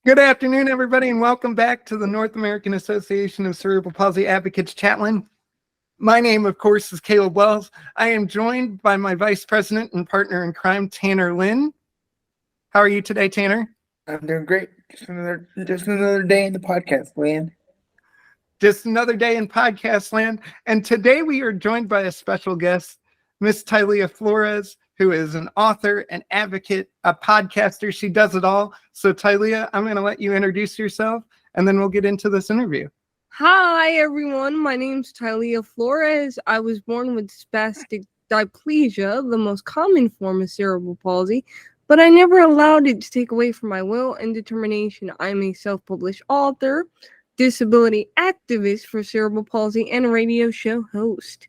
Good afternoon, everybody, and welcome back to the North American Association of Cerebral Palsy Advocates Chatline. My name, of course, is Caleb Wells. I am joined by my vice president and partner in crime, Tanner Lynn. How are you today, Tanner? I'm doing great. Just another day in the podcast land. Just another day in podcast land. And today we are joined by a special guest, Miss Tylia Flores, who is an author, an advocate, a podcaster. She does it all. So Tylia, I'm going to let you introduce yourself, and then we'll get into this interview. Hi, everyone. My name's Tylia Flores. I was born with spastic diplegia, the most common form of cerebral palsy, but I never allowed it to take away from my will and determination. I'm a self-published author, disability activist for cerebral palsy, and a radio show host.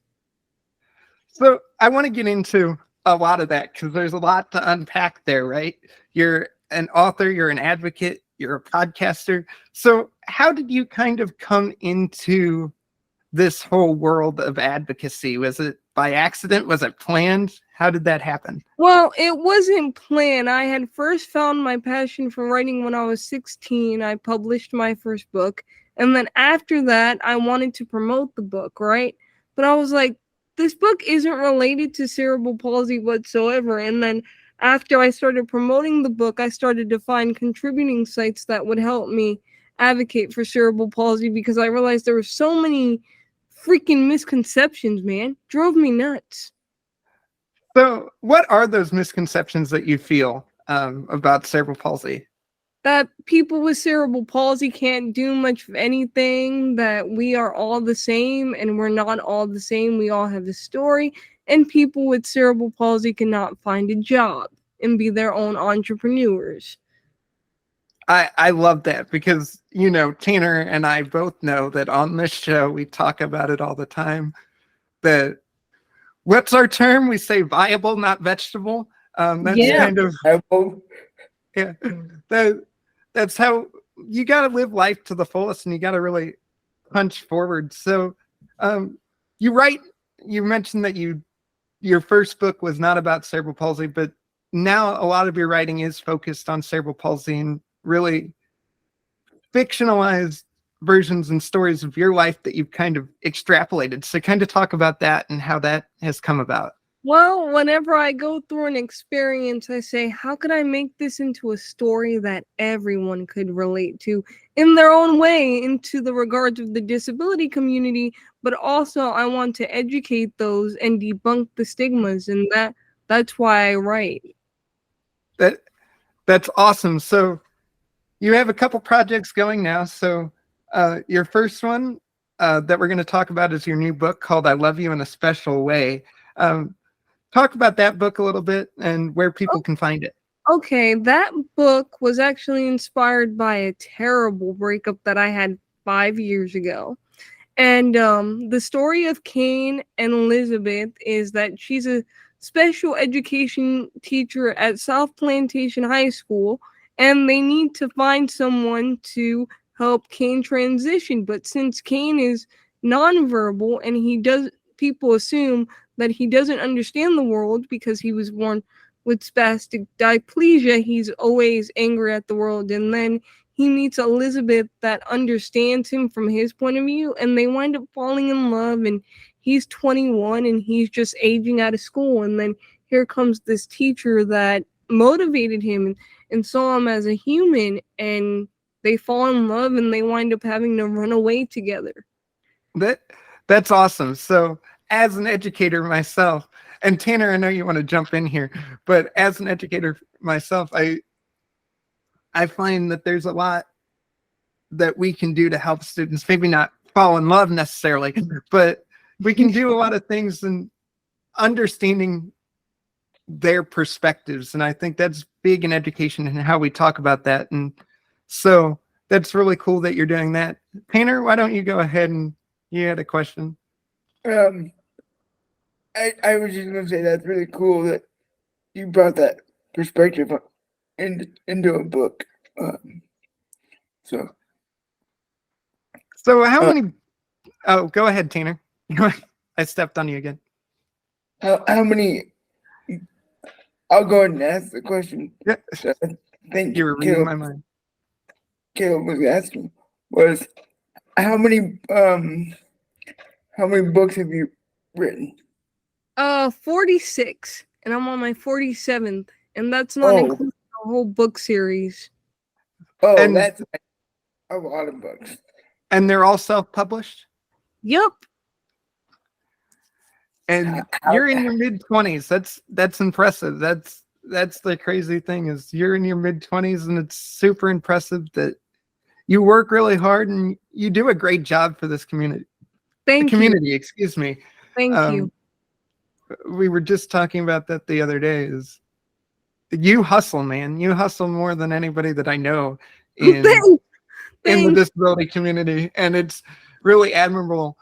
So I want to get into a lot of that because there's a lot to unpack there, right? You're an author, you're an advocate, you're a podcaster. So how did you kind of come into this whole world of advocacy? Was it by accident? Was it planned? How did that happen? Well, it wasn't planned. I had first found my passion for writing when I was 16. I published my first book. And then after that, I wanted to promote the book, right? But I was like, this book isn't related to cerebral palsy whatsoever. And then after I started promoting the book, I started to find contributing sites that would help me advocate for cerebral palsy because I realized there were so many freaking misconceptions, man. Drove me nuts. So what are those misconceptions that you feel about cerebral palsy? That people with cerebral palsy can't do much of anything, that we are all the same, and we're not all the same. We all have a story, and people with cerebral palsy cannot find a job and be their own entrepreneurs. I love that because, you know, Tanner and I both know that on this show, we talk about it all the time. That what's our term? We say viable, not vegetable. That's kind of, yeah, that's how you got to live life to the fullest, and you got to really punch forward. So you mentioned that your first book was not about cerebral palsy, but now a lot of your writing is focused on cerebral palsy and really fictionalized versions and stories of your life that you've kind of extrapolated. So kind of talk about that and how that has come about. Well, whenever I go through an experience, I say, how could I make this into a story that everyone could relate to in their own way, into the regards of the disability community, but also I want to educate those and debunk the stigmas, and that's why I write. That's awesome. So you have a couple projects going now. So your first one that we're going to talk about is your new book called I Love You in a Special Way. Talk about that book a little bit and where people can find it. Okay, that book was actually inspired by a terrible breakup that I had 5 years ago. And the story of Cain and Elizabeth is that she's a special education teacher at South Plantation High School, and they need to find someone to help Cain transition. But since Cain is nonverbal and people assume that he doesn't understand the world because he was born with spastic diplegia, he's always angry at the world. And then he meets Elizabeth that understands him from his point of view, and they wind up falling in love, and he's 21 and he's just aging out of school. And then here comes this teacher that motivated him and saw him as a human, and they fall in love and they wind up having to run away together. That's awesome. So as an educator myself, and Tanner, I know you want to jump in here, but as an educator myself, I find that there's a lot that we can do to help students, maybe not fall in love necessarily, but we can do a lot of things in understanding their perspectives. And I think that's big in education and how we talk about that. And so that's really cool that you're doing that. Tanner, why don't you go ahead, and you had a question? I was just going to say that's really cool that you brought that perspective into a book. So how many? Oh, go ahead, Tanner. I stepped on you again. How many? I'll go ahead and ask the question. Yeah. Thank You you. were reading my mind. Caleb was asking was how many books have you written? 46, and I'm on my 47th, and that's not including the whole book series. Oh, And- that's a lot of books. And they're all self-published? Yup. And you're in your mid-20s. That's impressive. That's the crazy thing is you're in your mid-20s, and it's super impressive that you work really hard and you do a great job for this community. Thank you. Excuse me. Thank you. We were just talking about that the other day. Is you hustle, man. You hustle more than anybody that I know in the disability community, and it's really admirable.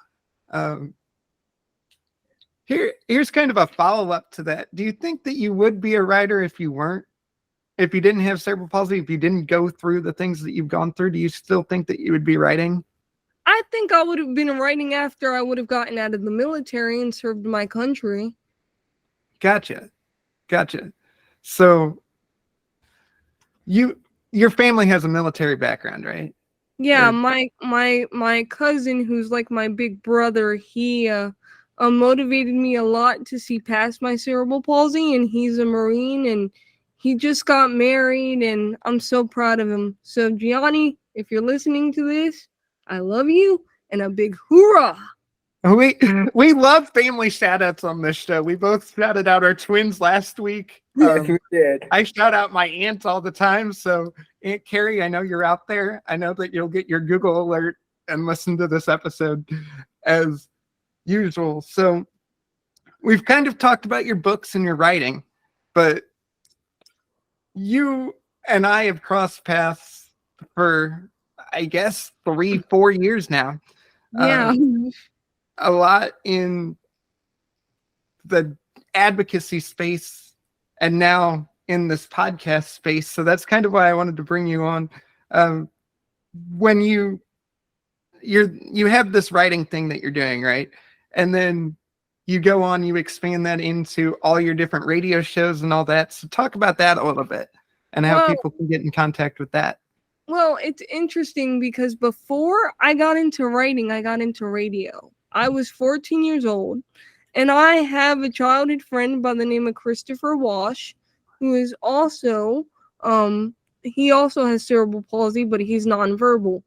Here's kind of a follow-up to that. Do you think that you would be a writer if you didn't have cerebral palsy, if you didn't go through the things that you've gone through? Do you still think that you would be writing? I think I would have been writing after I would have gotten out of the military and served my country. Gotcha. So your family has a military background, right? Yeah, my cousin, who's like my big brother, he motivated me a lot to see past my cerebral palsy, and he's a Marine, and he just got married, and I'm so proud of him. So Gianni, if you're listening to this, I love you, and a big hoorah! We love family shout outs on this show. We both shouted out our twins last week. Yes, we did. I shout out my aunts all the time. So Aunt Carrie, I know you're out there. I know that you'll get your Google alert and listen to this episode as usual. So we've kind of talked about your books and your writing, but you and I have crossed paths for, I guess, 3-4 years now. Yeah. A lot in the advocacy space and now in this podcast space. So that's kind of why I wanted to bring you on. When you have this writing thing that you're doing, right? And then you go on, you expand that into all your different radio shows and all that. So talk about that a little bit and how people can get in contact with that. Well, it's interesting because before I got into writing, I got into radio. I was 14 years old, and I have a childhood friend by the name of Christopher Walsh, who is also, he also has cerebral palsy, but he's nonverbal.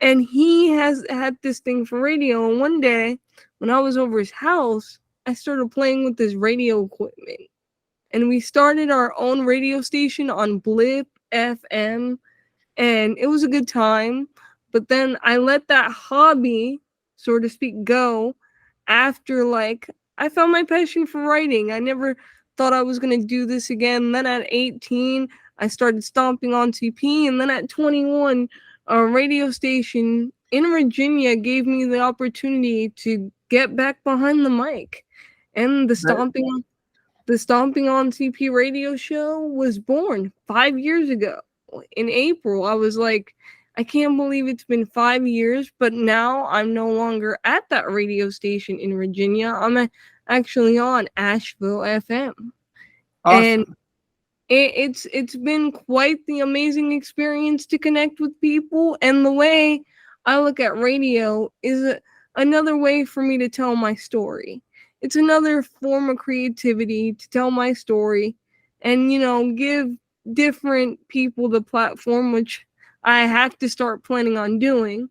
And he has had this thing for radio. And one day, when I was over his house, I started playing with this radio equipment. And we started our own radio station on Blip FM. And it was a good time. But then I let that hobby, so to speak, go after, I found my passion for writing. I never thought I was going to do this again. And then at 18, I started stomping on TP. And then at 21, a radio station in Virginia gave me the opportunity to get back behind the mic. And the Stomping on TP radio show was born 5 years ago. In April, I was like, I can't believe it's been 5 years, but now I'm no longer at that radio station in Virginia. I'm actually on Asheville FM. Awesome. And it's been quite the amazing experience to connect with people. And the way I look at radio is another way for me to tell my story. It's another form of creativity to tell my story and, give different people the platform, which I have to start planning on doing.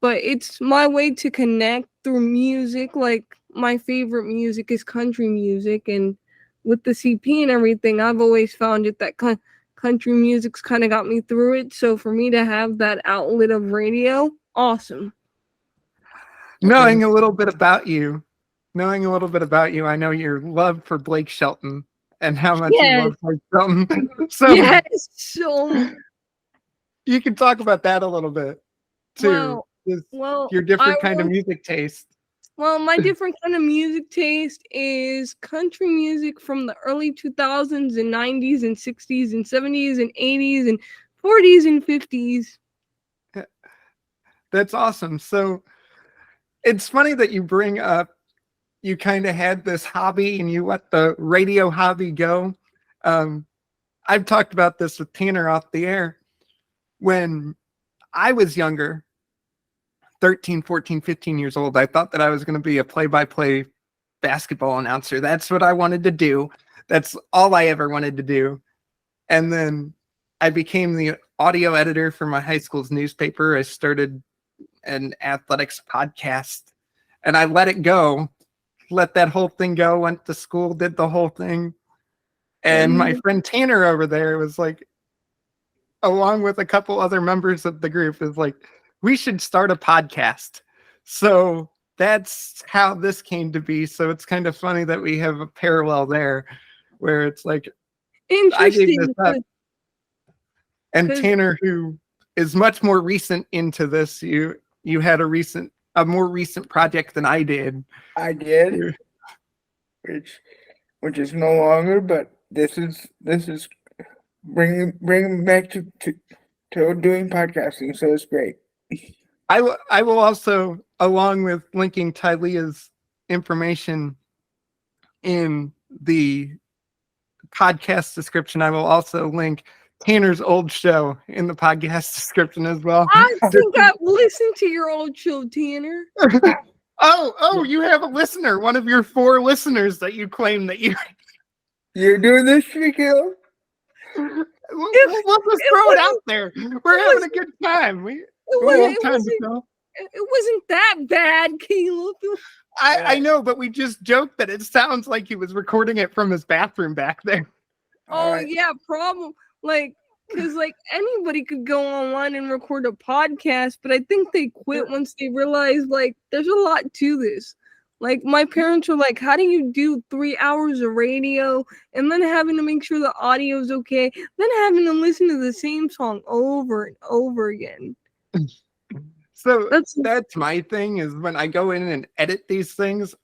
But it's my way to connect through music. Like, my favorite music is country music, and with the CP and everything, I've always found it that country music's kind of got me through it. So for me to have that outlet of radio, awesome. Knowing a little bit about you, I know your love for Blake Shelton and how much you love Blake Shelton. So you can talk about that a little bit too. Well, your different kind of music taste. Well, my different kind of music taste is country music from the early 2000s and 90s and 60s and 70s and 80s and 40s and 50s. That's awesome. So it's funny that you bring up, you kind of had this hobby and you let the radio hobby go. I've talked about this with Tanner off the air. When I was younger, 13, 14, 15 years old, I thought that I was going to be a play-by-play basketball announcer. That's what I wanted to do. That's all I ever wanted to do. And then I became the audio editor for my high school's newspaper. I started an athletics podcast, and I let it go, let that whole thing go, went to school, did the whole thing. And my friend Tanner over there was like, along with a couple other members of the group, is like, we should start a podcast. So that's how this came to be. So it's kind of funny that we have a parallel there where it's like, I gave this up. And Tanner, who is much more recent into this, you had a more recent project than I did. I did, which is no longer, but this is bringing back to doing podcasting, so it's great. I will also, along with linking Tylia's information in the podcast description, I will also link Tanner's old show in the podcast description as well. I think I've listened to your old show, Tanner. Oh, you have a listener, one of your 4 listeners that you claim that you're doing this, Caleb? We'll just throw it out there. We're having a good time. It wasn't that bad, Caleb. I know, but we just joked that it sounds like he was recording it from his bathroom back there. Oh, yeah, problem. Because anybody could go online and record a podcast, but I think they quit once they realized there's a lot to this. My parents were like, how do you do 3 hours of radio and then having to make sure the audio is okay, then having to listen to the same song over and over again? So that's my thing, is when I go in and edit these things,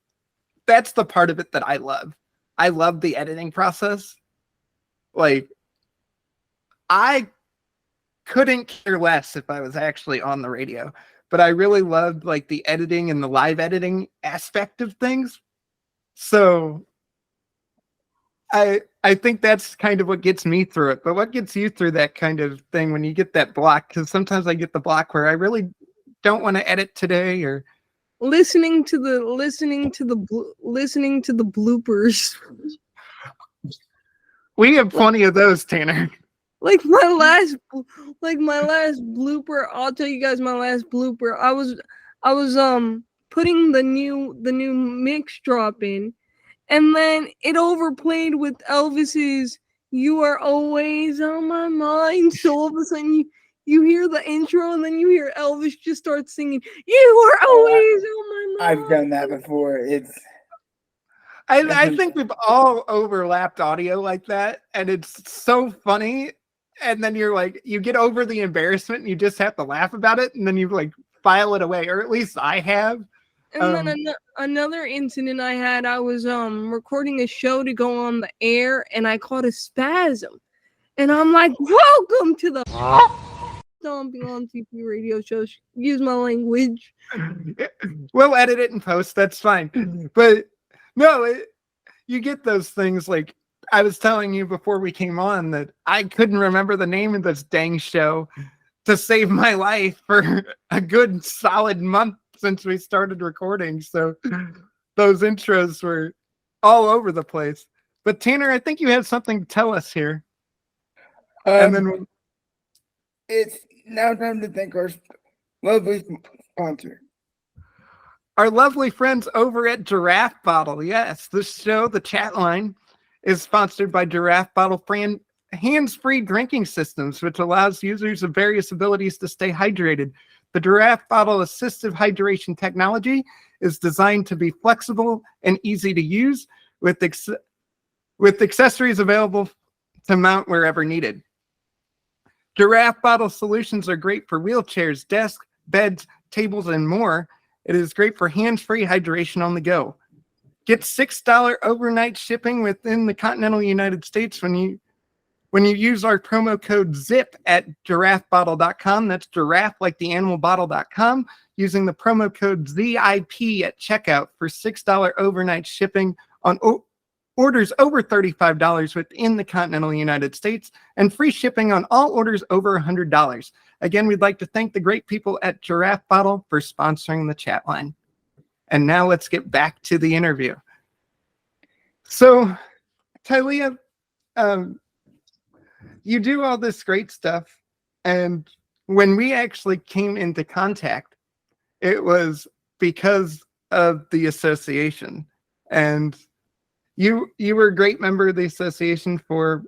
that's the part of it that I love. I love the editing process. I couldn't care less if I was actually on the radio, but I really loved the editing and the live editing aspect of things. So I think that's kind of what gets me through it. But what gets you through that kind of thing when you get that block? Because sometimes I get the block where I really don't want to edit today, or listening to the bloopers. We have plenty of those, Tanner. My last blooper, I'll tell you guys my last blooper. I was putting the new mix drop in, and then it overplayed with Elvis's "You Are Always on My Mind." So all of a sudden you hear the intro, and then you hear Elvis just start singing, "You are always on my mind." I've done that before. I think we've all overlapped audio like that, and it's so funny. And then you get over the embarrassment, and you just have to laugh about it, and then you file it away, or at least I have. And then another incident I had, I was recording a show to go on the air, and I caught a spasm, and I'm like, "Welcome to the Stomping on TV radio show." Use my language. We'll edit it in post. That's fine. But no, you get those things. I was telling you before we came on that I couldn't remember the name of this dang show to save my life for a good solid month since we started recording. So those intros were all over the place. But Tanner, I think you have something to tell us here. And then it's now time to thank our lovely sponsor. Our lovely friends over at Giraffe Bottle. Yes, this show, the Chatline, is sponsored by Giraffe Bottle hands-free drinking systems, which allows users of various abilities to stay hydrated. The Giraffe Bottle assistive hydration technology is designed to be flexible and easy to use, with accessories available to mount wherever needed. Giraffe Bottle solutions are great for wheelchairs, desks, beds, tables, and more. It is great for hands-free hydration on the go. Get $6 overnight shipping within the continental United States when you use our promo code ZIP at giraffebottle.com. That's giraffe like the animal bottle.com, using the promo code ZIP at checkout for $6 overnight shipping on orders over $35 within the continental United States, and free shipping on all orders over $100. Again, we'd like to thank the great people at Giraffe Bottle for sponsoring the chat line. And now let's get back to the interview. So, Tylia, you do all this great stuff. And when we actually came into contact, it was because of the association. And you were a great member of the association for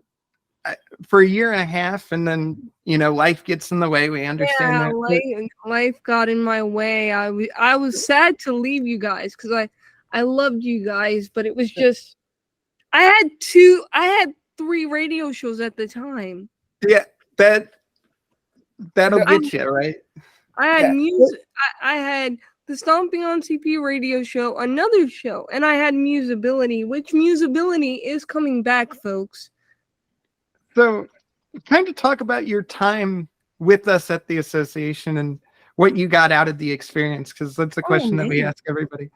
a year and a half, and then life gets in the way. We understand that. Life got in my way. I was sad to leave you guys because I loved you guys, but it was just I had 3 radio shows at the time. Yeah, that'll get you right. I had music. I had the Stomping on CP radio show, another show, and I had Musability, which Musability is coming back, folks. So, kind of talk about your time with us at the association and what you got out of the experience, because that's a question that we ask everybody.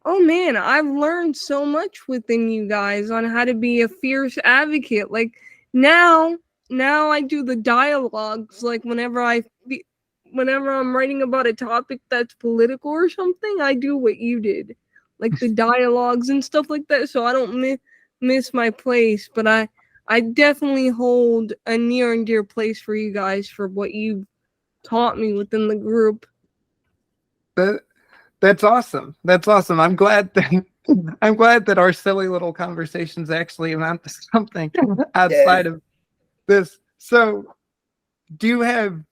Oh man, I've learned so much within you guys on how to be a fierce advocate. Like now I do the dialogues. Like whenever I'm writing about a topic that's political or something, I do what you did, like the dialogues and stuff like that. So I don't miss my place, but I definitely hold a near and dear place for you guys for what you've taught me within the group. That's awesome. That's awesome. I'm glad that our silly little conversations actually amount to something outside of this. So, do you have,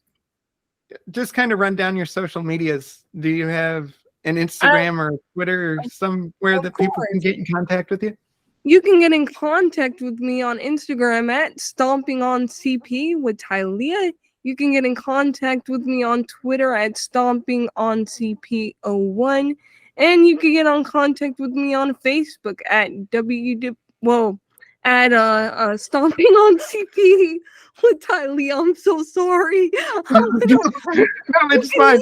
just kind of run down your social medias? Do you have an Instagram or Twitter or somewhere that people can get in contact with you? You can get in contact with me on Instagram at StompingOnCP with Tylia. You can get in contact with me on Twitter at StompingOnCP01. And you can get in contact with me on Facebook at Stomping on CP with Tylia. I'm so sorry. No, it's fine.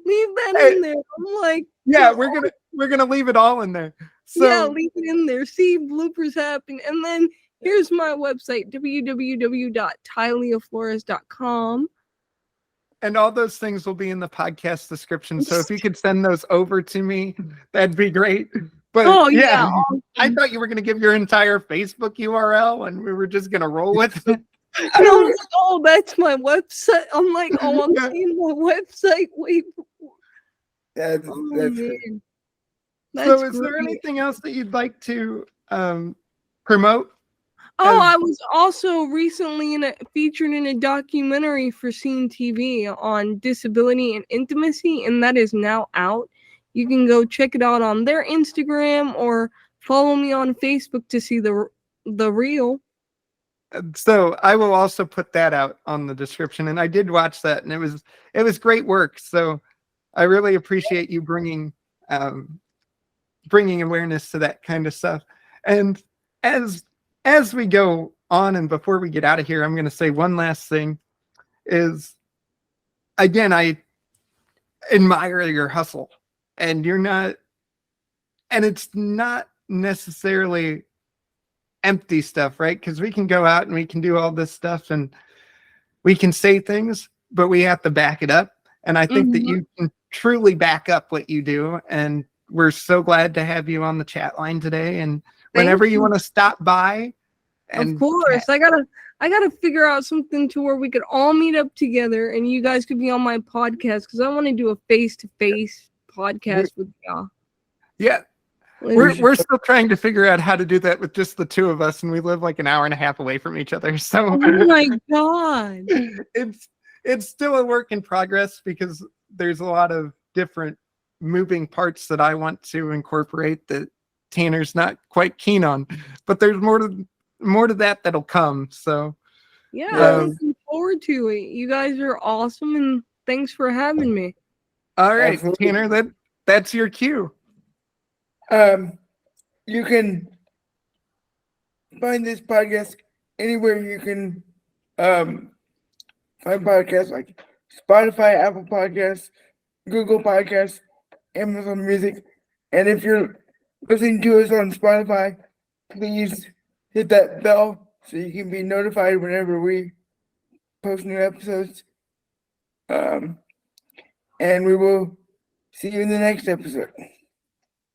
Leave that in there. I'm like, yeah, we're gonna leave it all in there. So yeah, leave it in there. See bloopers happen, and then here's my website, www.tyliaflores.com. And all those things will be in the podcast description. So if you could send those over to me, that'd be great. But awesome. I thought you were going to give your entire Facebook URL and we were just going to roll with it. Oh, that's my website. I'm like, I'm seeing my website. Wait. That's so is there anything else that you'd like to promote? Oh, I was also recently featured in a documentary for Scene TV on disability and intimacy, and that is now out. You can go check it out on their Instagram or follow me on Facebook to see the reel. So I will also put that out on the description, and I did watch that, and it was great work. So I really appreciate you bringing awareness to that kind of stuff. And as we go on, and before we get out of here, I'm going to say one last thing is, again, I admire your hustle, and it's not necessarily empty stuff, right? Because we can go out and we can do all this stuff and we can say things, but we have to back it up. And I think that you can truly back up what you do. And we're so glad to have you on the chat line today. And whenever you want to stop by. And of course, I gotta figure out something to where we could all meet up together and you guys could be on my podcast, because I want to do a face-to-face podcast with y'all. Yeah. We're still trying to figure out how to do that with just the two of us, and we live like an hour and a half away from each other. So oh my god. It's still a work in progress because there's a lot of different moving parts that I want to incorporate that Tanner's not quite keen on. But there's more to that that'll come. So yeah, I'm looking forward to it. You guys are awesome, and thanks for having me. All right, absolutely. Tanner, that's your cue. You can find this podcast anywhere you can find podcasts, like Spotify, Apple Podcasts, Google Podcasts, Amazon Music. And if you're listening to us on Spotify, please hit that bell so you can be notified whenever we post new episodes. And we will see you in the next episode.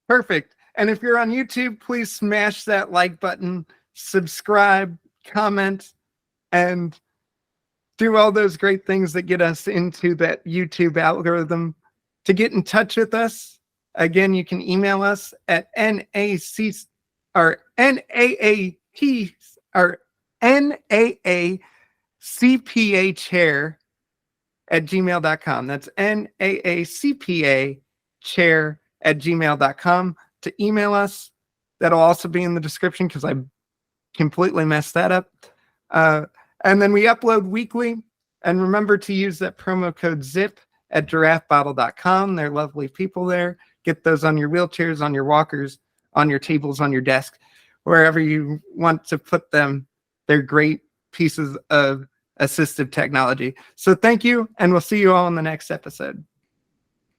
Perfect. And if you're on YouTube, please smash that like button, subscribe, comment, and do all those great things that get us into that YouTube algorithm. To get in touch with us, again, you can email us at naacpachair at gmail.com. That's naacpachair@gmail.com to email us. That'll also be in the description because I completely messed that up. And then we upload weekly. And remember to use that promo code ZIP at giraffebottle.com. They're lovely people there. Get those on your wheelchairs, on your walkers, on your tables, on your desk, wherever you want to put them. They're great pieces of assistive technology. So thank you, and we'll see you all in the next episode.